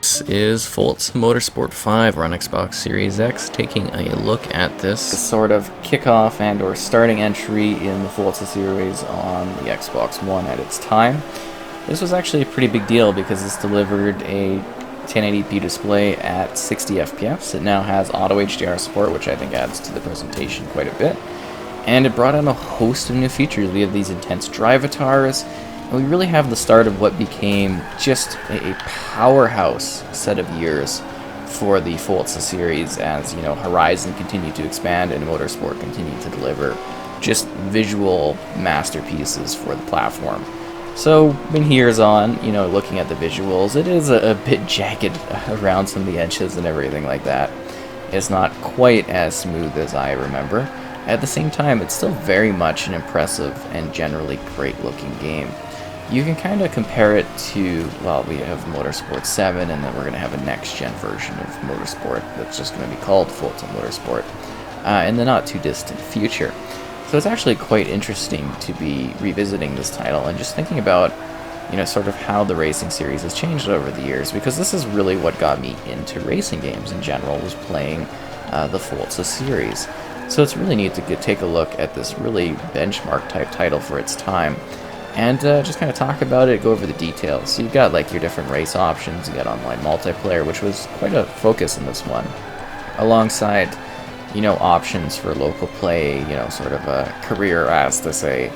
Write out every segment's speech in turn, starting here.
This is Forza Motorsport 5 on Xbox Series X, taking a look at this sort of kickoff and or starting entry in the Forza series on the Xbox One at its time. This was actually a pretty big deal because this delivered a 1080p display at 60 FPS. It now has Auto HDR support, which I think adds to the presentation quite a bit. And it brought in a host of new features. We have these intense drive avatars, and we really have the start of what became just a powerhouse set of years for the Forza series as, you know, Horizon continued to expand and Motorsport continued to deliver just visual masterpieces for the platform. So, when here's on, you know, looking at the visuals, it is a bit jagged around some of the edges and everything like that. It's not quite as smooth as I remember. At the same time, it's still very much an impressive and generally great looking game. You can kind of compare it to, well, we have Motorsport 7, and then we're going to have a next-gen version of Motorsport that's just going to be called Forza Motorsport in the not-too-distant future. So it's actually quite interesting to be revisiting this title and just thinking about, you know, sort of how the racing series has changed over the years, because this is really what got me into racing games in general, was playing the Forza series. So it's really neat to take a look at this really benchmark-type title for its time, and just kind of talk about it, go over the details. So you've got like your different race options, you got online multiplayer, which was quite a focus in this one, alongside, you know, options for local play, you know, sort of a career, as to say,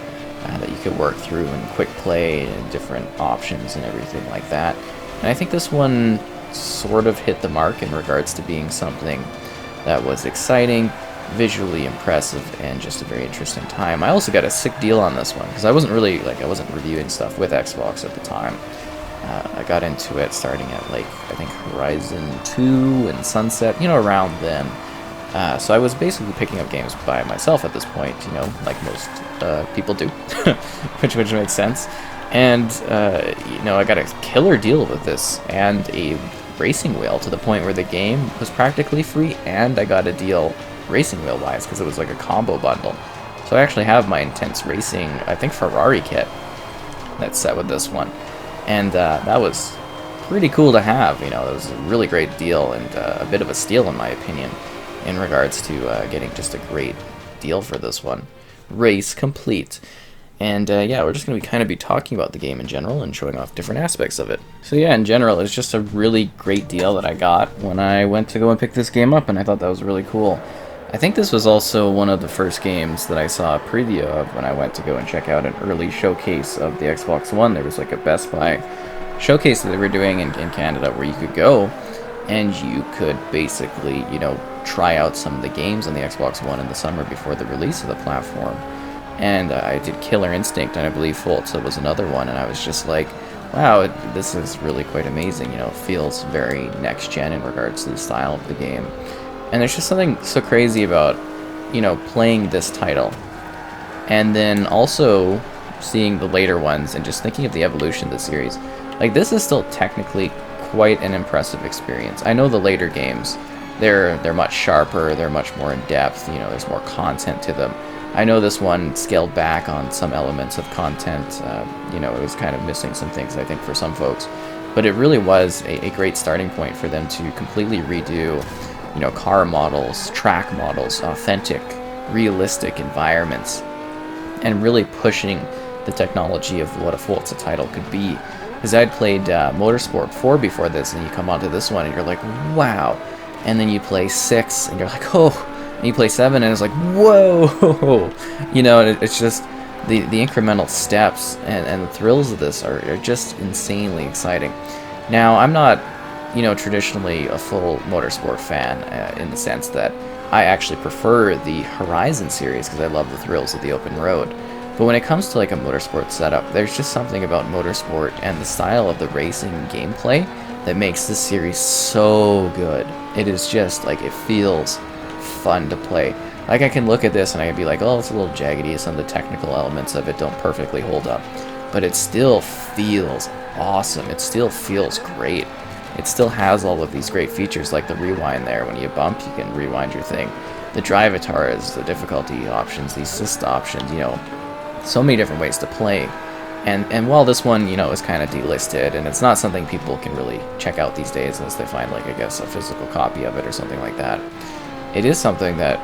that you could work through, and quick play and different options and everything like that. And I think this one sort of hit the mark in regards to being something that was exciting, visually impressive, and just a very interesting time. I also got a sick deal on this one because I wasn't reviewing stuff with Xbox at the time. I got into it starting at like I think Horizon 2 and Sunset, you know, around then. So I was basically picking up games by myself at this point, you know, like most people do, which makes sense. And you know, I got a killer deal with this and a racing wheel, to the point where the game was practically free, and I got a deal racing wheel wise because it was like a combo bundle. So I actually have my intense racing, I think, Ferrari kit that's set with this one, and that was pretty cool to have. You know, it was a really great deal, and a bit of a steal in my opinion in regards to getting just a great deal for this one. Race complete. And yeah, we're just going to be talking about the game in general and showing off different aspects of it. So yeah, in general, it's just a really great deal that I got when I went to go and pick this game up, and I thought that was really cool. I think this was also one of the first games that I saw a preview of when I went to go and check out an early showcase of the Xbox One. There was like a Best Buy showcase that they were doing in Canada where you could go and you could basically, you know, try out some of the games on the Xbox One in the summer before the release of the platform. And I did Killer Instinct, and I believe Forza was another one, and I was just like, wow, this is really quite amazing. You know, it feels very next-gen in regards to the style of the game. And there's just something so crazy about, you know, playing this title, and then also seeing the later ones, and just thinking of the evolution of the series. Like, this is still technically quite an impressive experience. I know the later games, they're much sharper, they're much more in-depth, you know, there's more content to them. I know this one scaled back on some elements of content. You know, it was kind of missing some things, I think, for some folks. But it really was a great starting point for them to completely redo, you know, car models, track models, authentic, realistic environments, and really pushing the technology of what a Forza title could be. Because I'd played Motorsport 4 before this, and you come onto this one, and you're like, wow. And then you play 6, and you're like, oh. And you play 7, and it's like, whoa! You know, and it's just the incremental steps and the thrills of this are just insanely exciting. Now, I'm not, you know, traditionally a full Motorsport fan in the sense that I actually prefer the Horizon series because I love the thrills of the open road. But when it comes to like a Motorsport setup, there's just something about Motorsport and the style of the racing gameplay that makes this series so good. It is just like, it feels fun to play. Like, I can look at this and I can be like, oh, it's a little jaggedy, some of the technical elements of it don't perfectly hold up, but it still feels awesome. It still feels great. It still has all of these great features, like the rewind there. When you bump, you can rewind your thing. The drive avatars, the difficulty options, the assist options, you know, so many different ways to play. And while this one, you know, is kind of delisted, and it's not something people can really check out these days unless they find, like, I guess, a physical copy of it or something like that, it is something that,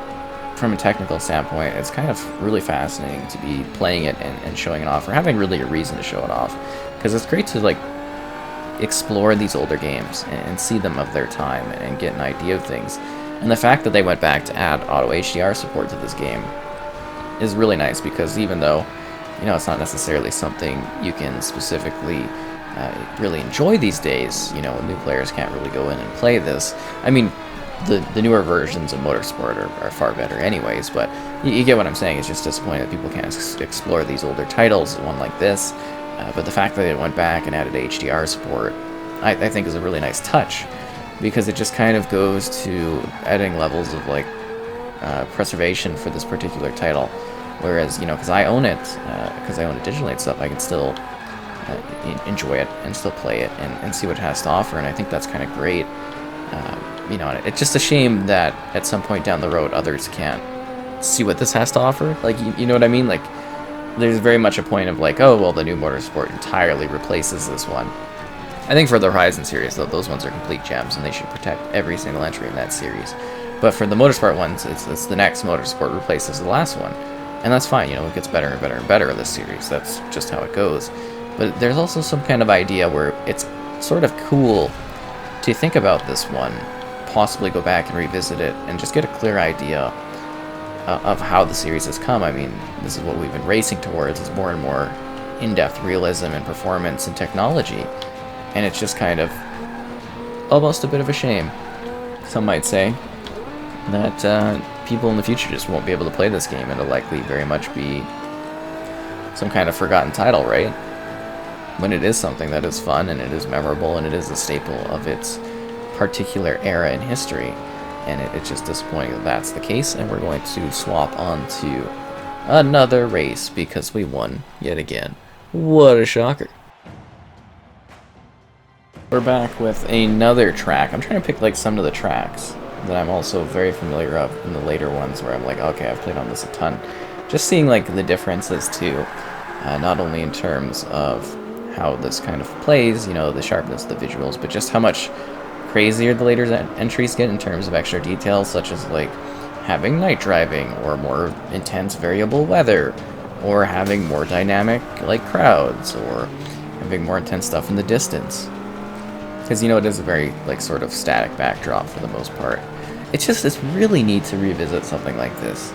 from a technical standpoint, it's kind of really fascinating to be playing it and showing it off, or having really a reason to show it off. Because it's great to, like, explore these older games and see them of their time and get an idea of things. And the fact that they went back to add Auto HDR support to this game is really nice, because even though, you know, it's not necessarily something you can specifically really enjoy these days, you know, new players can't really go in and play this. I mean, the newer versions of Motorsport are far better anyways, but you get what I'm saying. It's just disappointing that people can't explore these older titles, one like this. But the fact that it went back and added HDR support, I think is a really nice touch, because it just kind of goes to adding levels of, like, preservation for this particular title. Whereas, you know, because I own it digitally and stuff, I can still enjoy it and still play it and see what it has to offer, and I think that's kind of great. You know, it's just a shame that at some point down the road others can't see what this has to offer. Like, you know what I mean? Like, there's very much a point of, like, oh, well, the new Motorsport entirely replaces this one. I think for the Horizon series, though, those ones are complete gems, and they should protect every single entry in that series. But for the Motorsport ones, it's the next Motorsport replaces the last one. And that's fine, you know, it gets better and better and better in this series. That's just how it goes. But there's also some kind of idea where it's sort of cool to think about this one, possibly go back and revisit it, and just get a clear idea of how the series has come. I mean, this is what we've been racing towards, is more and more in-depth realism and performance and technology. And it's just kind of almost a bit of a shame, some might say, that people in the future just won't be able to play this game. It'll likely very much be some kind of forgotten title, right? When it is something that is fun, and it is memorable, and it is a staple of its particular era in history. And it's just disappointing that that's the case, and we're going to swap on to another race because we won yet again. What a shocker. We're back with another track. I'm trying to pick, like, some of the tracks that I'm also very familiar of in the later ones, where I'm like, okay, I've played on this a ton. Just seeing, like, the differences too, not only in terms of how this kind of plays, you know, the sharpness of the visuals, but just how much crazier the later entries get in terms of extra details, such as, like, having night driving, or more intense variable weather, or having more dynamic, like, crowds, or having more intense stuff in the distance. Because, you know, it is a very, like, sort of static backdrop for the most part. It's really neat to revisit something like this.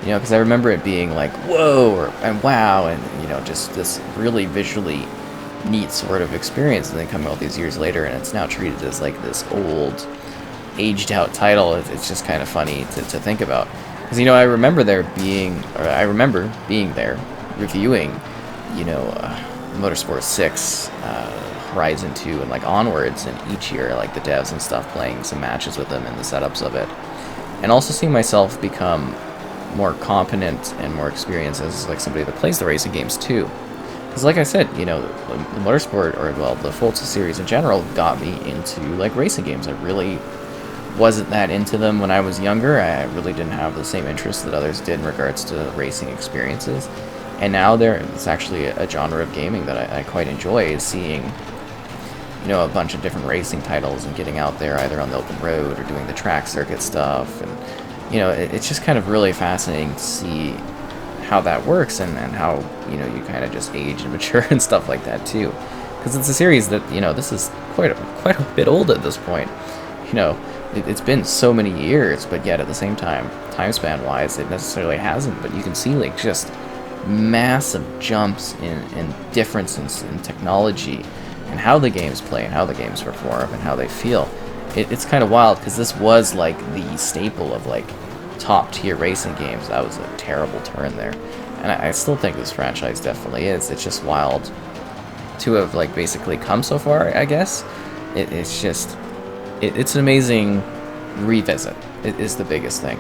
You know, because I remember it being like, whoa, and wow, and, you know, just this really visually neat sort of experience, and then come all these years later, and it's now treated as, like, this old, aged-out title. It's just kind of funny to think about. Because, you know, I remember being there, reviewing, you know, Motorsport 6, Horizon 2, and, like, onwards, and each year, like, the devs and stuff playing some matches with them and the setups of it. And also seeing myself become more competent and more experienced as, like, somebody that plays the racing games too. Because, like I said, you know, the Motorsport, or, well, the Forza series in general, got me into, like, racing games. I really wasn't that into them when I was younger. I really didn't have the same interest that others did in regards to racing experiences. And now it's actually a genre of gaming that I quite enjoy, is seeing, you know, a bunch of different racing titles and getting out there either on the open road or doing the track circuit stuff. And, you know, it's just kind of really fascinating to see how that works, and how, you know, you kind of just age and mature and stuff like that too. Because it's a series that, you know, this is quite a bit old at this point. You know, it's been so many years, but yet at the same time, time span wise, it necessarily hasn't. But you can see, like, just massive jumps in differences in technology, and how the games play, and how the games perform, and how they feel. It's kind of wild, because this was, like, the staple of, like, top tier racing games. That was a terrible turn there, and I still think this franchise definitely is. It's just wild to have, like, basically come so far, I guess. It's just, it's an amazing revisit. It is the biggest thing,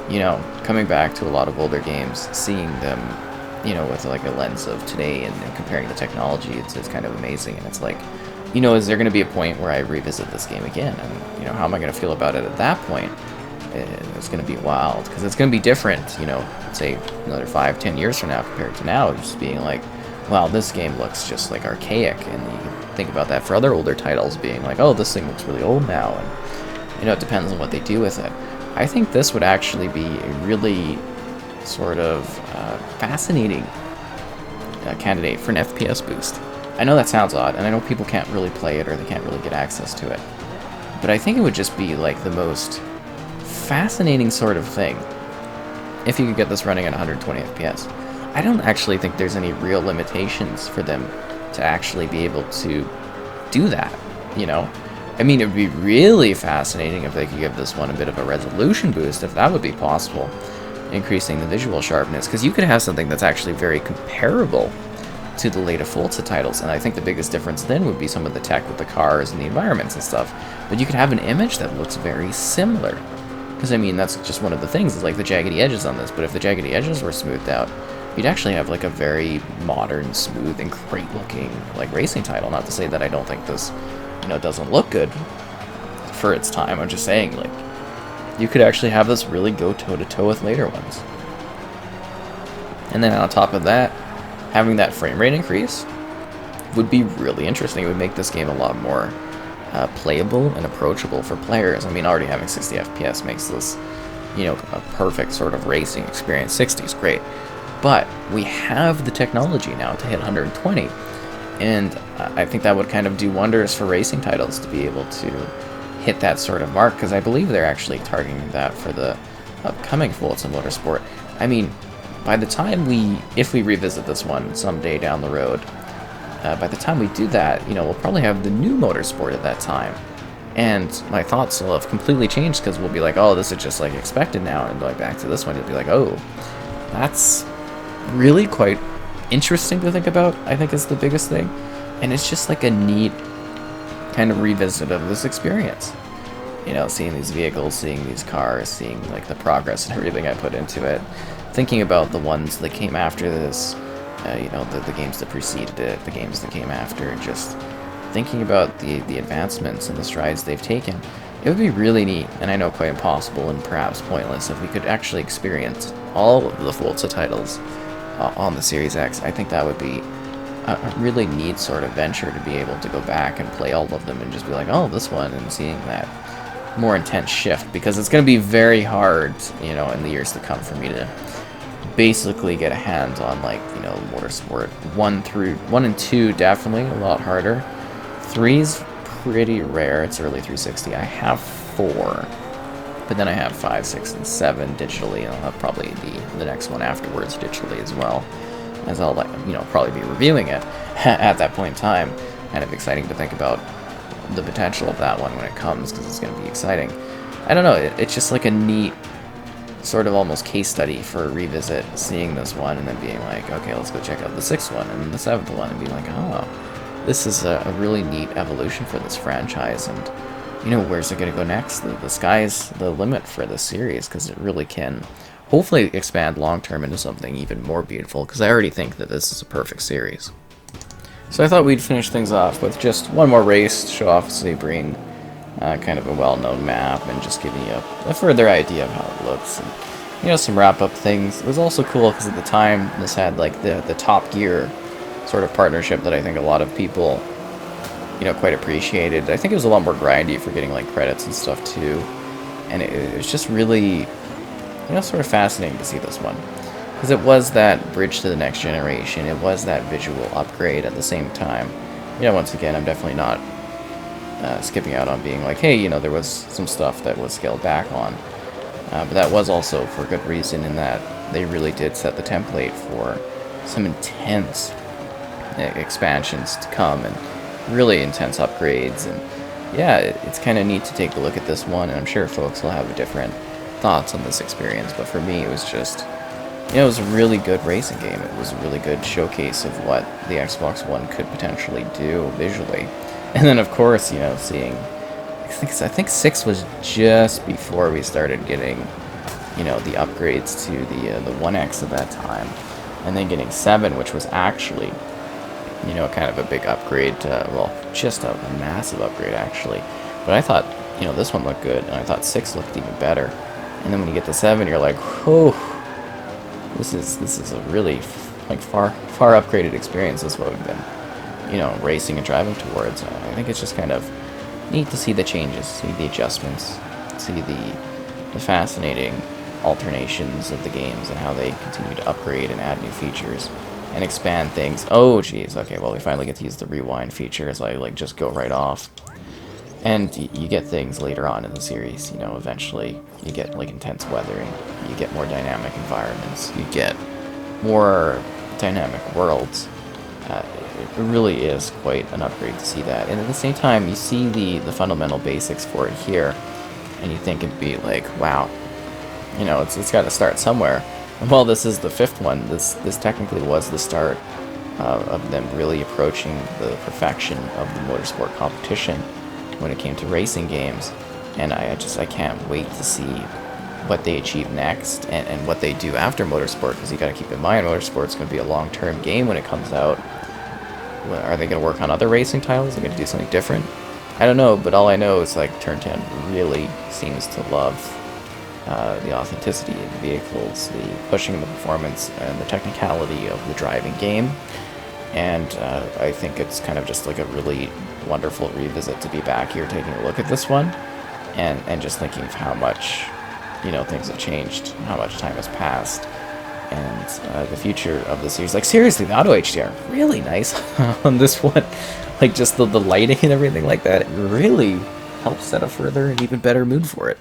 you know, coming back to a lot of older games, seeing them, you know, with, like, a lens of today, and comparing the technology. It's kind of amazing. And it's like, you know, is there going to be a point where I revisit this game again, and, you know, how am I going to feel about it at that point? It's going to be wild, because it's going to be different, you know, say another 5-10 years from now compared to now, just being like, wow, this game looks just like archaic, and you can think about that for other older titles being like, oh, this thing looks really old now, and, you know, it depends on what they do with it. I think this would actually be a really sort of fascinating candidate for an FPS boost. I know that sounds odd, and I know people can't really play it or they can't really get access to it, but I think it would just be like the most fascinating sort of thing if you could get this running at 120 FPS. I don't actually think there's any real limitations for them to actually be able to do that, you know? I mean, it would be really fascinating if they could give this one a bit of a resolution boost, if that would be possible, increasing the visual sharpness, because you could have something that's actually very comparable to the later Forza titles, and I think the biggest difference then would be some of the tech with the cars and the environments and stuff, but you could have an image that looks very similar, because I mean, that's just one of the things, is like the jaggedy edges on this, but if the jaggedy edges were smoothed out, you'd actually have like a very modern, smooth, and great looking like racing title. Not to say that I don't think this, you know, doesn't look good for its time. I'm just saying, like, you could actually have this really go toe-to-toe with later ones. And then on top of that, having that frame rate increase would be really interesting. It would make this game a lot more playable and approachable for players. I mean, already having 60 FPS makes this, you know, a perfect sort of racing experience. 60 is great. But we have the technology now to hit 120, and I think that would kind of do wonders for racing titles to be able to hit that sort of mark, because I believe they're actually targeting that for the upcoming Forza Motorsport. I mean, by the time if we revisit this one someday down the road, by the time we do that, you know, we'll probably have the new Motorsport at that time. And my thoughts will have completely changed, because we'll be like, oh, this is just like expected now, and going back to this one, you'll be like, oh, that's really quite interesting to think about, I think is the biggest thing. And it's just like a neat kind of revisit of this experience. You know, seeing these vehicles, seeing these cars, seeing like the progress and everything I put into it. Thinking about the ones that came after this, you know, the games that preceded it, the games that came after, and just thinking about the advancements and the strides they've taken. It would be really neat, and I know quite impossible and perhaps pointless, if we could actually experience all of the Forza titles on the Series X. I think that would be a really neat sort of venture to be able to go back and play all of them and just be like, oh, this one, and seeing that more intense shift, because it's going to be very hard, you know, in the years to come for me to basically get a hand on, like, you know, Motorsport 1 and 2, definitely a lot harder. 3's pretty rare, it's early 360. I have 4. But then I have 5, 6, and 7 digitally, and I'll have probably the next one afterwards digitally as well, as I'll, like, you know, probably be reviewing it at that point in time. Kind of exciting to think about the potential of that one when it comes, because it's going to be exciting. I don't know, it's just like a neat sort of almost case study for a revisit, seeing this one and then being like, okay, let's go check out the 6th one and the 7th one, and being like, oh, this is a really neat evolution for this franchise, and you know, where's it going to go next? The sky's the limit for this series, because it really can hopefully expand long-term into something even more beautiful, because I already think that this is a perfect series. So I thought we'd finish things off with just one more race to show off Sebring, kind of a well-known map, and just giving you a further idea of how it looks. And, you know, some wrap-up things. It was also cool because at the time this had like the Top Gear sort of partnership that I think a lot of people, you know, quite appreciated. I think it was a lot more grindy for getting like credits and stuff too, and it was just really, you know, sort of fascinating to see this one, because it was that bridge to the next generation. It was that visual upgrade at the same time. You know, once again, I'm definitely not skipping out on being like, hey, you know, there was some stuff that was scaled back on, but that was also for good reason, in that they really did set the template for some intense expansions to come, and really intense upgrades. And yeah, it's kind of neat to take a look at this one, and I'm sure folks will have different thoughts on this experience, but for me it was just, you know, it was a really good racing game. It was a really good showcase of what the Xbox One could potentially do visually. And then of course, you know, seeing, I think 6 was just before we started getting, you know, the upgrades to the One X at that time, and then getting 7, which was actually, you know, kind of a big upgrade, well, just a massive upgrade actually. But I thought, you know, this one looked good, and I thought 6 looked even better. And then when you get to 7, you're like, oh, this is a really like far upgraded experience is what we've been, you know, racing and driving towards. I think it's just kind of neat to see the changes, see the adjustments, see the fascinating alternations of the games and how they continue to upgrade and add new features and expand things. Oh geez, okay, well we finally get to use the rewind feature, so I like just go right off. And you get things later on in the series, you know, eventually you get like intense weathering, you get more dynamic environments, you get more dynamic worlds. It really is quite an upgrade to see that. And at the same time, you see the fundamental basics for it here, and you think it'd be like, wow, you know, it's got to start somewhere. And while this is the 5th one, this technically was the start of them really approaching the perfection of the motorsport competition when it came to racing games. And I can't wait to see what they achieve next and what they do after Motorsport, because you got to keep in mind Motorsport's going to be a long-term game when it comes out. Are they going to work on other racing titles? Are they going to do something different? I don't know, but all I know is like Turn 10 really seems to love the authenticity of the vehicles, the pushing the performance and the technicality of the driving game. And I think it's kind of just like a really wonderful revisit to be back here taking a look at this one and just thinking of how much, you know, things have changed, how much time has passed, and the future of the series. Like seriously, the Auto HDR, really nice on this one. Like just the lighting and everything like that, it really helps set a further and even better mood for it.